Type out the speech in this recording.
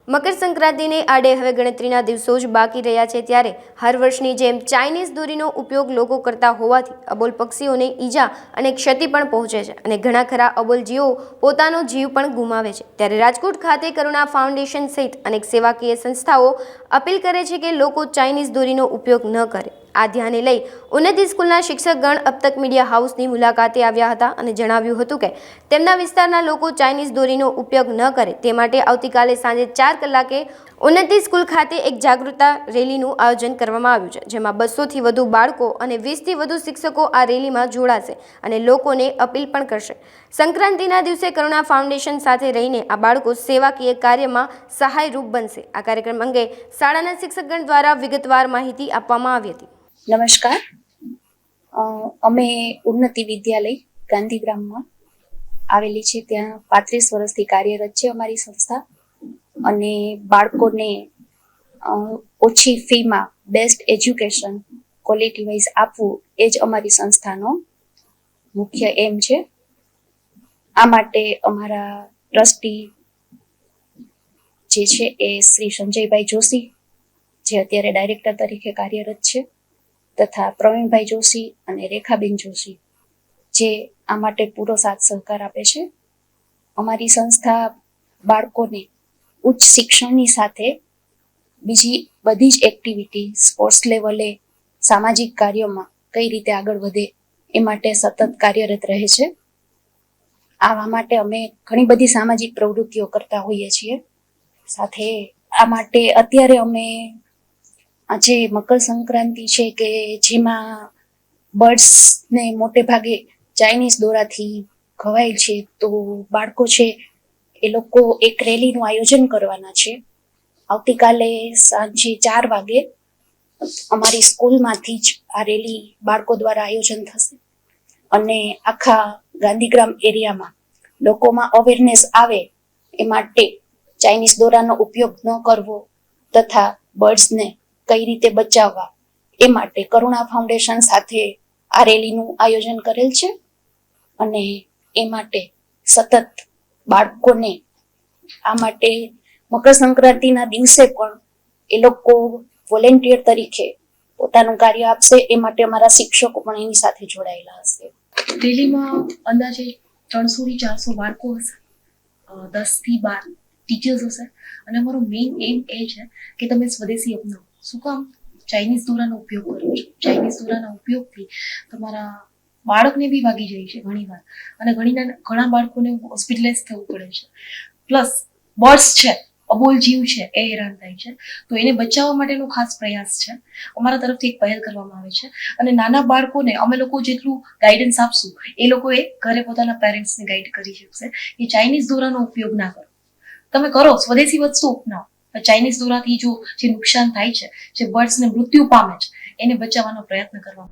મકર સંક્રાંતિને આડે હવે ગણતરીના દિવસો જ બાકી રહ્યા છે, ત્યારે હર વર્ષની જેમ ચાઇનીઝ દોરીનો ઉપયોગ લોકો કરતા હોવાથી અબોલ પક્ષીઓને ઈજા અને ક્ષતિ પણ પહોંચે છે અને ઘણા ખરા અબોલ જીવો પોતાનો જીવ પણ ગુમાવે છે। ત્યારે રાજકોટ ખાતે કરુણા ફાઉન્ડેશન સહિત અનેક સેવાકીય સંસ્થાઓ અપીલ કરે છે કે લોકો ચાઇનીઝ દોરીનો ઉપયોગ ન કરે। આ ધ્યાને લઈ ઉન્નતિ સ્કૂલના શિક્ષકગણ અબતક મીડિયા હાઉસની મુલાકાતે આવ્યા હતા અને જણાવ્યું હતું કે તેમના વિસ્તારના લોકો ચાઇનીઝ દોરીનો ઉપયોગ ન કરે તે માટે આવતીકાલે સાંજે 4 કલાકે ઉન્નતિ સ્કૂલ ખાતે એક જાગૃતતા રેલીનું આયોજન કરવામાં આવ્યું છે, જેમાં 200થી વધુ બાળકો અને 20થી વધુ શિક્ષકો આ રેલીમાં જોડાશે અને લોકોને અપીલ પણ કરશે। સંક્રાંતિના દિવસે કરુણા ફાઉન્ડેશન સાથે રહીને આ બાળકો સેવાકીય કાર્યમાં સહાયરૂપ બનશે। આ કાર્યક્રમ અંગે શાળાના શિક્ષકગણ દ્વારા વિગતવાર માહિતી આપવામાં આવી હતી। નમસ્કાર, અમે ઉન્નતિ વિદ્યાલય ગાંધીગ્રામમાં આવેલી છે, ત્યાં 35 વર્ષથી કાર્યરત છે અમારી સંસ્થા અને બાળકોને ઓછી ફીમાં બેસ્ટ એજ્યુકેશન ક્વોલિટી વાઇઝ આપવું એ જ અમારી સંસ્થાનો મુખ્ય એમ છે। આ માટે અમારા ટ્રસ્ટી જે છે એ શ્રી સંજયભાઈ જોશી, જે અત્યારે ડાયરેક્ટર તરીકે કાર્યરત છે, તથા પ્રવીણભાઈ જોશી અને રેખાબેન જોશી, જે આ માટે પૂરો સાથ સહકાર આપે છે। અમારી સંસ્થા બાળકોને ઉચ્ચ શિક્ષણની સાથે બીજી બધી જ એક્ટિવિટી, સ્પોર્ટ્સ લેવલે, સામાજિક કાર્યોમાં કઈ રીતે આગળ વધે એ માટે સતત કાર્યરત રહે છે। આવા માટે અમે ઘણી બધી સામાજિક પ્રવૃત્તિઓ કરતા હોઈએ છીએ। સાથે આ માટે અત્યારે અમે આજે મકર સંક્રાંતિ છે કે જેમાં બર્ડ્સને મોટે ભાગે ચાઇનીઝ દોરાથી ઘવાય છે, તો બાળકો છે એ લોકો એક રેલીનું આયોજન કરવાના છે। આવતીકાલે સાંજે 4 વાગે અમારી સ્કૂલમાંથી જ આ રેલી બાળકો દ્વારા આયોજન થશે અને આખા ગાંધીગ્રામ એરિયામાં લોકોમાં અવેરનેસ આવે એ માટે ચાઇનીઝ દોરાનો ઉપયોગ ન કરવો તથા બર્ડ્સને કઈ રીતે બચાવવા એ માટે કરુણા ફાઉન્ડેશન સાથે આ રેલીનું આયોજન કરેલ છે અને એ માટે સતત બાળકોને આ માટે મકર સંક્રાંતિના દિવસે પણ એ લોકો વોલેન્ટિયર તરીકે પોતાનું કાર્ય આપશે, એ માટે અમારા શિક્ષકો પણ એની સાથે જોડાયેલા હશે। રેલીમાં અંદાજે 300 થી 400 બાળકો હશે, 10 થી 12 ટીચર્સ હશે અને અમારો મેઇન એમ એ છે કે તમે સ્વદેશી અપનાવો। શું કામ? ચાઇનીઝ દોરાનો ઉપયોગ કરો છો, ચાઇનીઝ દોરાના ઉપયોગથી તમારા બાળકને બી વાગી જાય છે ઘણીવાર અને ઘણા બાળકોને હોસ્પિટલાઇઝ થવું પડે છે। પ્લસ બર્ડ્સ છે, અબોલ જીવ છે, એ હેરાન થાય છે, તો એને બચાવવા માટેનો ખાસ પ્રયાસ છે। અમારા તરફથી એક પહેલ કરવામાં આવે છે અને નાના બાળકોને અમે લોકો જેટલું ગાઈડન્સ આપશું એ લોકોએ ઘરે પોતાના પેરેન્ટ્સને ગાઈડ કરી શકશે કે ચાઇનીઝ દોરાનો ઉપયોગ ના કરો, તમે કરો સ્વદેશી વસ્તુ અપનાવો। ચાઇનીઝ દોરાથી જે નુકસાન થાય છે, જે બર્ડ્સને મૃત્યુ પામે છે, એને બચાવવાનો પ્રયત્ન કરવા।